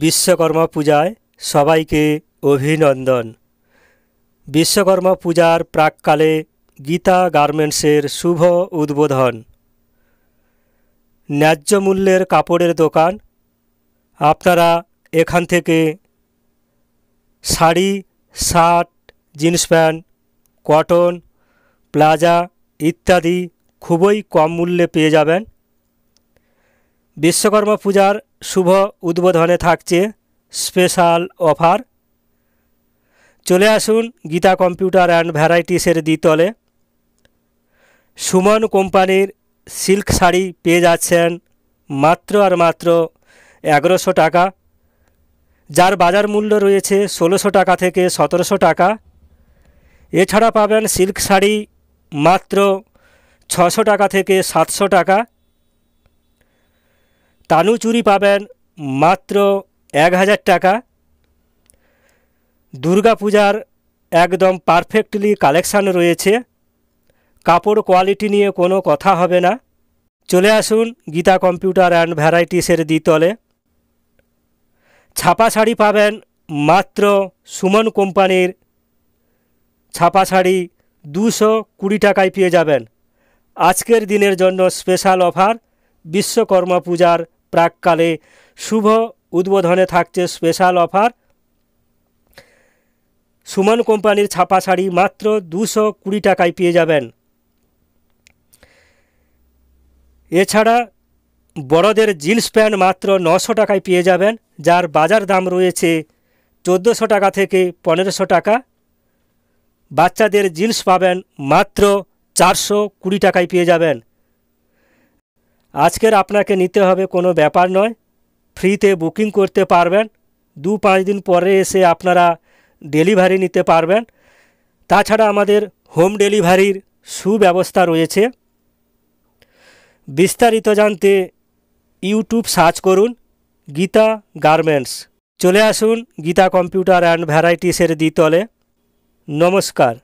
বিশ্বকর্মা পূজায় সবাইকে অভিনন্দন। বিশ্বকর্মা পূজার প্রাককালে গীতা গার্মেন্টসের শুভ উদ্বোধন। ন্যায্য মূল্যের কাপড়ের দোকান। আপনারা এখান থেকে sari, shirt, jeans pant, cotton, plaza ইত্যাদি খুবই কম মূল্যে পেয়ে যাবেন। বিশ্বকর্মা পূজার শুভ উদ্বোধনে থাকছে স্পেশাল অফার। চলে আসুন গীতা কম্পিউটার অ্যান্ড ভ্যারাইটিসের দ্বিতলে। সুমন কোম্পানির সিল্ক শাড়ি পেয়ে যাচ্ছেন মাত্র আর মাত্র 1100 টাকা, যার বাজার মূল্য রয়েছে 1600 টাকা থেকে 1700 টাকা। এছাড়া পাবেন সিল্ক শাড়ি মাত্র 600 টাকা থেকে 700 টাকা। তানুচুরি পাবেন মাত্র 1000 টাকা। দুর্গাপূজার একদম পারফেক্টলি কালেকশান রয়েছে, কাপড় কোয়ালিটি নিয়ে কোনো কথা হবে না। চলে আসুন গীতা কম্পিউটার অ্যান্ড ভ্যারাইটিসের দ্বিতলে। ছাপা শাড়ি পাবেন মাত্র সুমন কোম্পানির ছাপা শাড়ি 220 টাকায় পেয়ে যাবেন। আজকের দিনের জন্য স্পেশাল অফার। বিশ্বকর্মা পূজার প্রাককালে শুভ উদ্বোধনে থাকছে স্পেশাল অফার। সুমন কোম্পানির ছাপা শাড়ি মাত্র 220 টাকায় পেয়ে যাবেন। এছাড়া বড়দের জিন্স প্যান্ট মাত্র 900 টাকায় পেয়ে যাবেন, যার বাজার দাম রয়েছে 1400 টাকা থেকে 1500 টাকা। বাচ্চাদের জিন্স পাবেন মাত্র 420 টাকায় পেয়ে যাবেন। আজকের আপনাকে নিতে হবে কোনো ব্যাপার নয়, ফ্রিতে বুকিং করতে পারবেন। 2-5 দিন পরে এসে আপনারা ডেলিভারি নিতে পারবেন। তাছাড়া আমাদের হোম ডেলিভারির সুব্যবস্থা রয়েছে। বিস্তারিত জানতে ইউটিউব সার্চ করুন গীতা গার্মেন্টস। চলে আসুন গীতা কম্পিউটার অ্যান্ড ভ্যারাইটিসের দ্বিতলে। নমস্কার।